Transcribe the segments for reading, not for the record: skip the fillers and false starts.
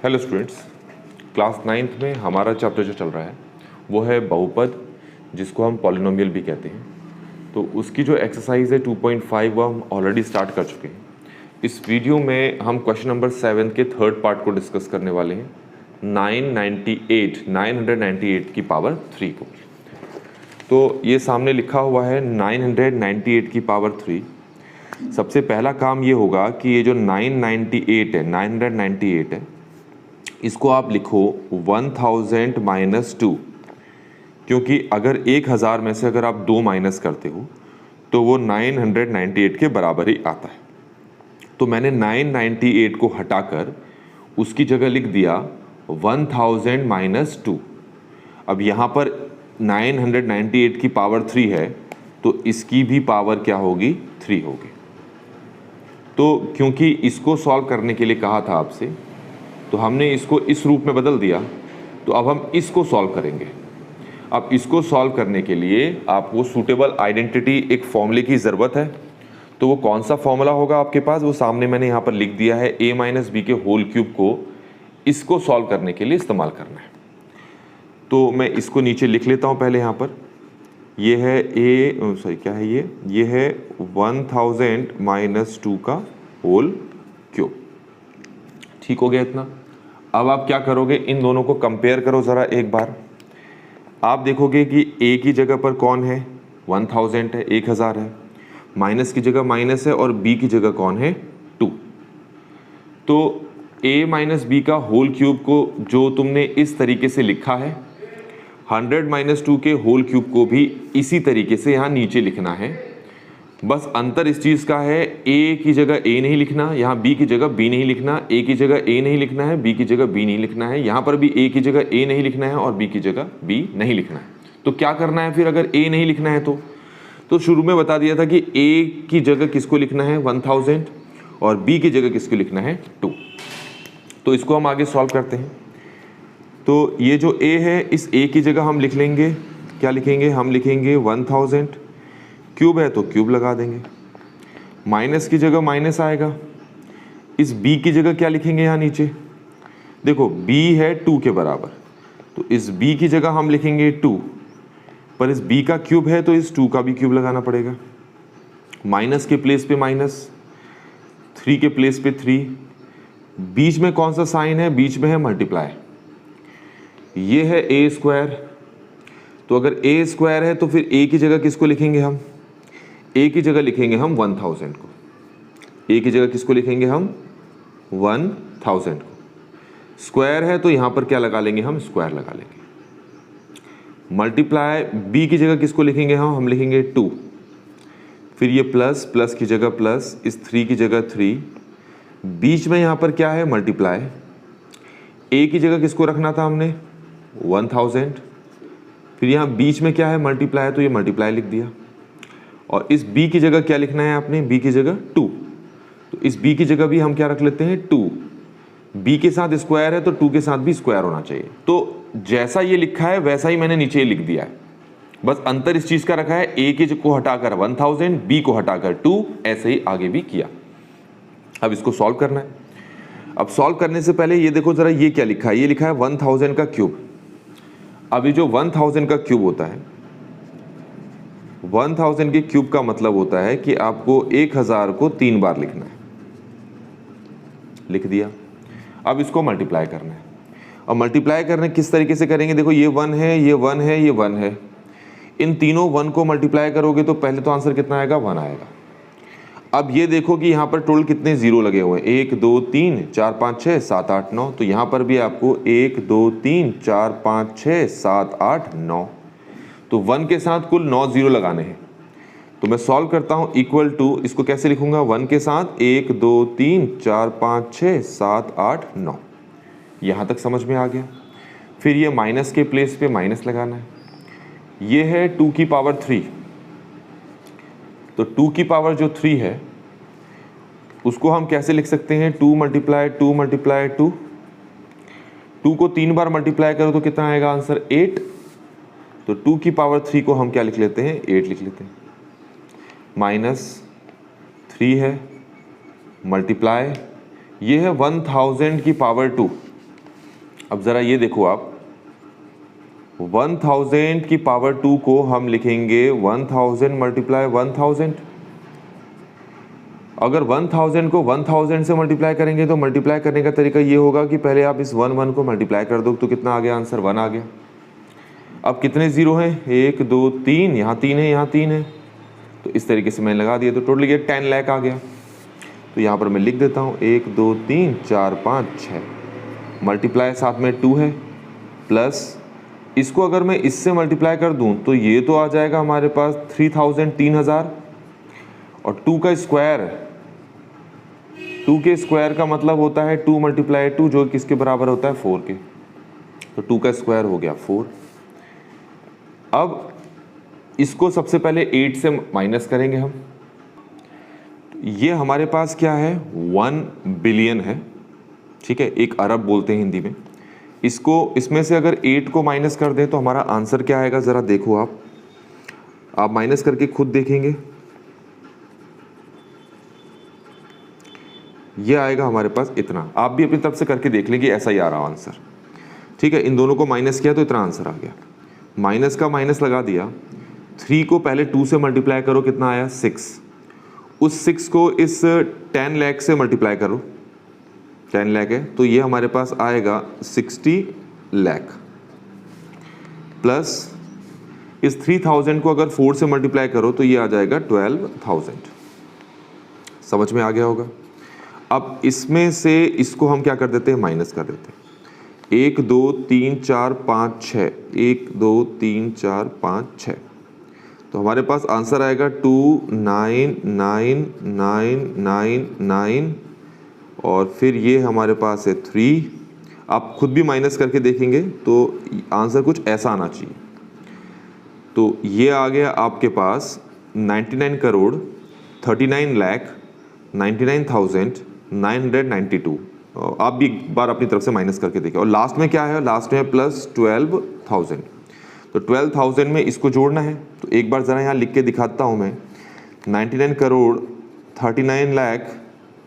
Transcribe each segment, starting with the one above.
Hello students, class 9th में हमारा chapter जो चल रहा है वो है बहुपद, जिसको हम पॉलिनोमियल भी कहते हैं। तो उसकी जो एक्सरसाइज है 2.5 वो हम ऑलरेडी स्टार्ट कर चुके हैं। इस वीडियो में हम क्वेश्चन नंबर 7 के थर्ड पार्ट को डिस्कस करने वाले हैं, 998 की पावर 3 को। तो ये सामने लिखा हुआ है 998 की पावर 3। सबसे पहला काम ये होगा कि ये जो 998 है इसको आप लिखो 1000 माइनस 2, क्योंकि अगर 1000 में से अगर आप 2 माइनस करते हो तो वो 998 के बराबर ही आता है। तो मैंने 998 को हटाकर उसकी जगह लिख दिया 1000 माइनस 2। अब यहाँ पर 998 की पावर 3 है तो इसकी भी पावर क्या होगी, 3 होगी। तो क्योंकि इसको सॉल्व करने के लिए कहा था आपसे, तो हमने इसको इस रूप में बदल दिया। तो अब हम इसको सॉल्व करेंगे। अब इसको सॉल्व करने के लिए आपको सूटेबल आइडेंटिटी एक फॉर्मूले की ज़रूरत है। तो वो कौन सा फॉर्मूला होगा आपके पास, वो सामने मैंने यहाँ पर लिख दिया है। a माइनस बी के होल क्यूब को इसको सॉल्व करने के लिए इस्तेमाल करना है। तो मैं इसको नीचे लिख लेता हूँ पहले। यहाँ पर ये है क्या है ये है 1000 माइनस 2 का होल क्यूब। ठीक हो गया इतना। अब आप क्या करोगे, इन दोनों को कंपेयर करो ज़रा एक बार। आप देखोगे कि a की जगह पर कौन है, 1000 है, 1000 है। माइनस की जगह माइनस है और b की जगह कौन है, 2। तो a माइनस बी का होल क्यूब को जो तुमने इस तरीके से लिखा है, 100 माइनस 2 के होल क्यूब को भी इसी तरीके से यहाँ नीचे लिखना है। बस अंतर इस चीज़ का है, a की जगह a नहीं लिखना, यहाँ b की जगह b नहीं लिखना। a की जगह a नहीं लिखना है, b की जगह b नहीं लिखना है। यहाँ पर भी a की जगह a नहीं लिखना है और b की जगह b नहीं लिखना है। तो क्या करना है फिर, अगर a नहीं लिखना है तो शुरू में बता दिया था कि a की जगह किसको लिखना है, 1000, और b की जगह किसको लिखना है, 2। तो इसको हम आगे सॉल्व करते हैं। तो ये जो a है, इस a की जगह हम लिख लेंगे, क्या लिखेंगे, हम लिखेंगे 1000। क्यूब है तो क्यूब लगा देंगे। माइनस की जगह माइनस आएगा। इस b की जगह क्या लिखेंगे, यहाँ नीचे देखो b है 2 के बराबर, तो इस b की जगह हम लिखेंगे 2। पर इस b का क्यूब है तो इस 2 का भी क्यूब लगाना पड़ेगा। माइनस के प्लेस पे माइनस, 3 के प्लेस पे 3। बीच में कौन सा साइन है, बीच में है मल्टीप्लाई। ये है a स्क्वायर। तो अगर a स्क्वायर है तो फिर a की जगह किसको लिखेंगे हम, a की जगह लिखेंगे हम 1000 को। a की जगह किसको लिखेंगे हम, 1000 को। स्क्वायर है तो यहाँ पर क्या लगा लेंगे, हम स्क्वायर लगा लेंगे। मल्टीप्लाई b की जगह किसको लिखेंगे हम लिखेंगे 2। फिर ये प्लस, प्लस की जगह प्लस, इस 3 की जगह 3। बीच में यहाँ पर क्या है, मल्टीप्लाई। a की जगह किसको रखना था हमने, 1000। फिर यहाँ बीच में क्या है, मल्टीप्लाई, तो ये मल्टीप्लाई लिख दिया। और इस b की जगह क्या लिखना है आपने, b की जगह 2। तो इस b की जगह भी हम क्या रख लेते हैं, 2। b के साथ स्क्वायर है तो 2 के साथ भी स्क्वायर होना चाहिए। तो जैसा ये लिखा है वैसा ही मैंने नीचे लिख दिया है। बस अंतर इस चीज़ का रखा है, a के को हटाकर 1000, b को हटाकर 2, ऐसे ही आगे भी किया। अब इसको सॉल्व करना है। अब सॉल्व करने से पहले ये देखो ज़रा, ये क्या लिखा है, ये लिखा है 1000 का क्यूब। अभी जो 1000 का क्यूब होता है, 1000 के क्यूब का मतलब होता है कि आपको 1000 को 3 बार लिखना है। लिख दिया। अब इसको मल्टीप्लाई करना है। अब मल्टीप्लाई करने किस तरीके से करेंगे, देखो ये 1 है, ये 1 है, ये 1 है। इन तीनों 1 को मल्टीप्लाई करोगे तो पहले तो आंसर कितना आएगा, 1 आएगा। अब ये देखो कि यहाँ पर टोटल कितने जीरो लगे हुए हैं, 1 2 3 4 5 6 7 8 9। तो यहाँ पर भी आपको 1 2 3 4 5 6 7 8 9। तो 1 के साथ कुल 9 जीरो लगाने हैं। तो मैं सॉल्व करता हूँ, इक्वल टू, इसको कैसे लिखूंगा, 1 के साथ 1 2 3 4 5 6 7 8 9। यहाँ तक समझ में आ गया। फिर ये माइनस के प्लेस पे माइनस लगाना है। ये है 2 की पावर 3। तो 2 की पावर जो 3 है उसको हम कैसे लिख सकते हैं, 2 मल्टीप्लाई 2 मल्टीप्लाई 2। 2 को 3 बार मल्टीप्लाई करो तो कितना आएगा आंसर, 8। तो 2 की पावर 3 को हम क्या लिख लेते हैं, 8 लिख लेते हैं। माइनस 3 है, मल्टीप्लाई, ये है 1000 की पावर 2। अब ज़रा ये देखो आप, 1000 की पावर 2 को हम लिखेंगे 1000 मल्टीप्लाई 1000। अगर 1000 को 1000 से मल्टीप्लाई करेंगे तो मल्टीप्लाई करने का तरीका ये होगा कि पहले आप इस 1 को मल्टीप्लाई कर दो, तो कितना आ गया आंसर? 1 आ गया। अब कितने ज़ीरो हैं? 1 2 3, यहाँ 3 है, यहाँ 3 है, तो इस तरीके से मैंने लगा दिया, तो टोटल ये 10 लाख आ गया। तो यहाँ पर मैं लिख देता हूँ 1 2 3 4 5 6, मल्टीप्लाई साथ में 2 है, प्लस इसको अगर मैं इससे मल्टीप्लाई कर दूँ तो ये तो आ जाएगा हमारे पास 3000, 3000, और 2 का स्क्वायर, 2 के स्क्वायर का मतलब होता है 2 मल्टीप्लाई 2, जो किसके बराबर होता है? 4 के। तो 2 का स्क्वायर हो गया 4। अब इसको सबसे पहले 8 से माइनस करेंगे हम। ये हमारे पास क्या है? 1 बिलियन है, ठीक है, 1 अरब बोलते हैं हिंदी में। इसको, इसमें से अगर 8 को माइनस कर दें तो हमारा आंसर क्या आएगा? ज़रा देखो आप माइनस करके खुद देखेंगे। ये आएगा हमारे पास इतना। आप भी अपनी तरफ से करके देख लेंगे, ऐसा ही आ रहा आंसर, ठीक है। इन दोनों को माइनस किया तो इतना आंसर आ गया। माइनस का माइनस लगा दिया। 3 को पहले 2 से मल्टीप्लाई करो, कितना आया? 6। उस 6 को इस 10 लाख से मल्टीप्लाई करो, 10 लाख है तो ये हमारे पास आएगा 60 लाख, प्लस इस 3000 को अगर 4 से मल्टीप्लाई करो तो ये आ जाएगा 12000। समझ में आ गया होगा। अब इसमें से इसको हम क्या कर देते हैं? माइनस कर देते हैं। 1 2 3 4 5 6, 1 2 3 4 5 6, तो हमारे पास आंसर आएगा 29999, और फिर ये हमारे पास है 3। आप खुद भी माइनस करके देखेंगे तो आंसर कुछ ऐसा आना चाहिए। तो ये आ गया आपके पास 99 करोड़ 39 लाख 99,992। आप भी एक बार अपनी तरफ से माइनस करके देखें। और लास्ट में क्या है? लास्ट में है प्लस 12,000। तो 12,000 में इसको जोड़ना है, तो एक बार ज़रा यहाँ लिख के दिखाता हूँ मैं। 99 करोड़ 39 लाख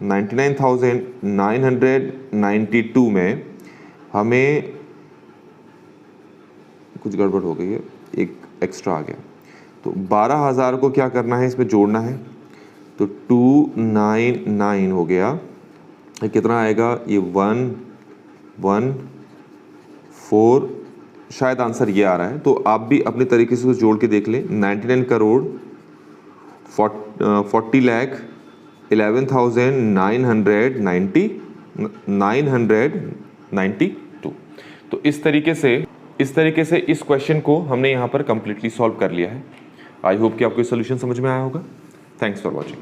99,992 में हमें कुछ गड़बड़ हो गई है, एक एक्स्ट्रा आ गया। तो 12,000 को क्या करना है? इसमें जोड़ना है, तो 299 हो गया। ये कितना आएगा? ये 114, शायद आंसर ये आ रहा है। तो आप भी अपने तरीके से जोड़ के देख लें। 99 करोड़ 40 लाख 11,992। तो इस तरीके से इस क्वेश्चन को हमने यहाँ पर कंप्लीटली सॉल्व कर लिया है। आई होप कि आपको सोल्यूशन समझ में आया होगा। Thanks for watching.